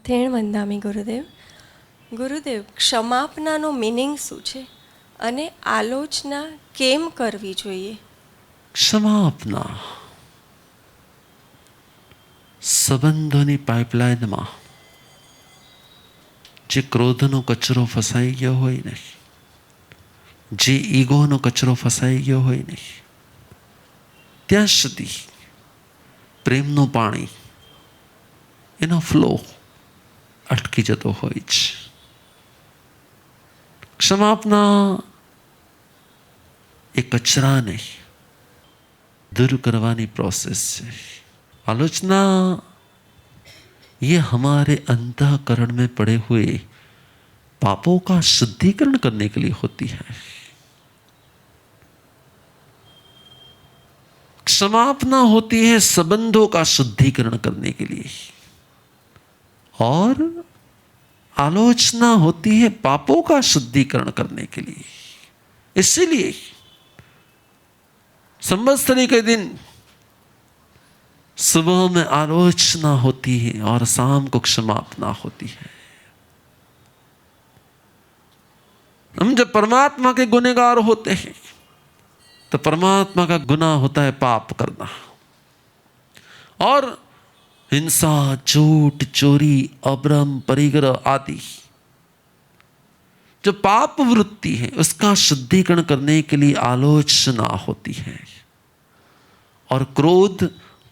તેણ વંદામી ગુરુદેવ. ગુરુદેવ, ક્ષમાપનાનો meaning શું છે અને આલોચના કેમ કરવી જોઈએ? ક્ષમાપના સંબંધોની પાઇપલાઇનમાં જે ક્રોધનો કચરો ફસાઈ ગયો હોય ને, જે ઈગોનો કચરો ફસાઈ ગયો હોય ને, ત્યાં સુધી પ્રેમનું પાણી, એનો ફ્લો અટકી જતો હોય છે. ક્ષમાપના એ કચરાને दूर करवानी प्रोसेस है. आलोचना ये हमारे अंतःकरण में पड़े हुए पापों का शुद्धिकरण करने के लिए होती है. क्षमापना होती है संबंधों का शुद्धिकरण करने के लिए, और आलोचना होती है पापों का शुद्धिकरण करने के लिए. इसीलिए संवत्सरी के दिन सुबह में आलोचना होती है और शाम को क्षमापना होती है. हम जब परमात्मा के गुनहगार होते हैं तो परमात्मा का गुनाह होता है पाप करना, और हिंसा, झूठ, चोरी, अभ्रम, परिग्रह आदि जो पाप वृत्ति है उसका शुद्धिकरण करने के लिए आलोचना होती है. और क्रोध,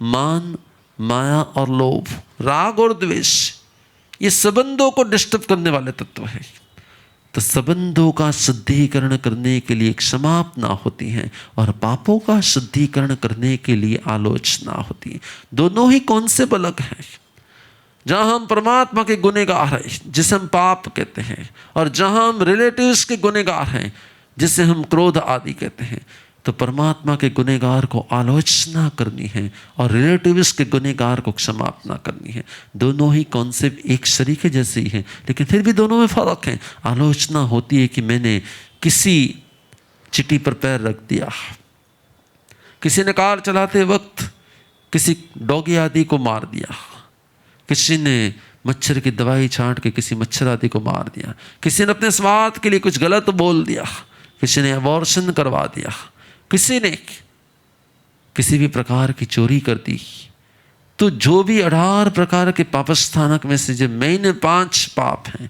मान, माया और लोभ, राग और द्वेष, ये संबंधों को डिस्टर्ब करने वाले तत्व हैं. तो संबंधों का शुद्धिकरण करने के लिए क्षमापना होती है और पापों का शुद्धिकरण करने के लिए आलोचना होती है. दोनों ही कॉन्सेप्ट अलग हैं. जहाँ हम परमात्मा के गुनहगार हैं जिसे हम पाप कहते हैं, और जहाँ हम रिलेटिव्स के गुनहगार हैं जिसे हम क्रोध आदि कहते हैं, तो परमात्मा के गुनहगार को आलोचना करनी है और रिलेटिव्स के गुनहगार को क्षमापना करनी है. दोनों ही कॉन्सेप्ट एक शरीके जैसे ही हैं, लेकिन फिर भी दोनों में फ़र्क है. आलोचना होती है कि मैंने किसी चिट्ठी पर पैर रख दिया, किसी ने कार चलाते वक्त किसी डॉगी आदि को मार दिया, किसी ने मच्छर की दवाई छांट के किसी मच्छर आदि को मार दिया, किसी ने अपने स्वार्थ के लिए कुछ गलत बोल दिया, किसी ने अबॉर्शन करवा दिया, किसी ने किसी भी प्रकार की चोरी कर दी. तो जो भी 18 प्रकार के पापस्थानक में से जो मेन 5 पाप हैं,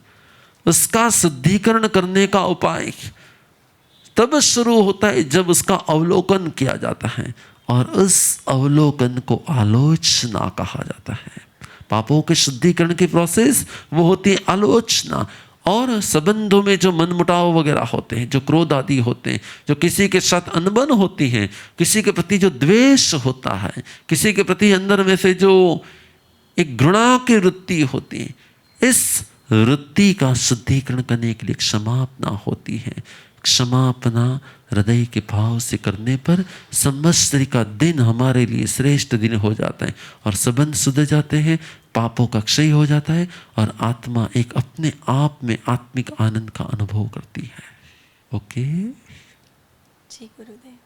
उसका शुद्धिकरण करने का उपाय तब शुरू होता है जब उसका अवलोकन किया जाता है, और उस अवलोकन को आलोचना कहा जाता है. पापों के शुद्धिकरण की प्रोसेस वो होती है आलोचना. और संबंधों में जो मनमुटाव वगैरह होते हैं, जो क्रोध आदि होते हैं, जो किसी के साथ अनबन होती है, किसी के प्रति जो द्वेष होता है, किसी के प्रति अंदर में से जो एक घृणा की वृत्ति होती है, इस वृत्ति का शुद्धिकरण करने के लिए क्षमापना होती है. क्षमापना हृदय के भाव से करने पर संवत्सरी का दिन हमारे लिए श्रेष्ठ दिन हो जाता है, और संबंध सुधर जाते हैं, पापों का क्षय हो जाता है, और आत्मा एक अपने आप में आत्मिक आनंद का अनुभव करती है. ओके जी गुरुदेव.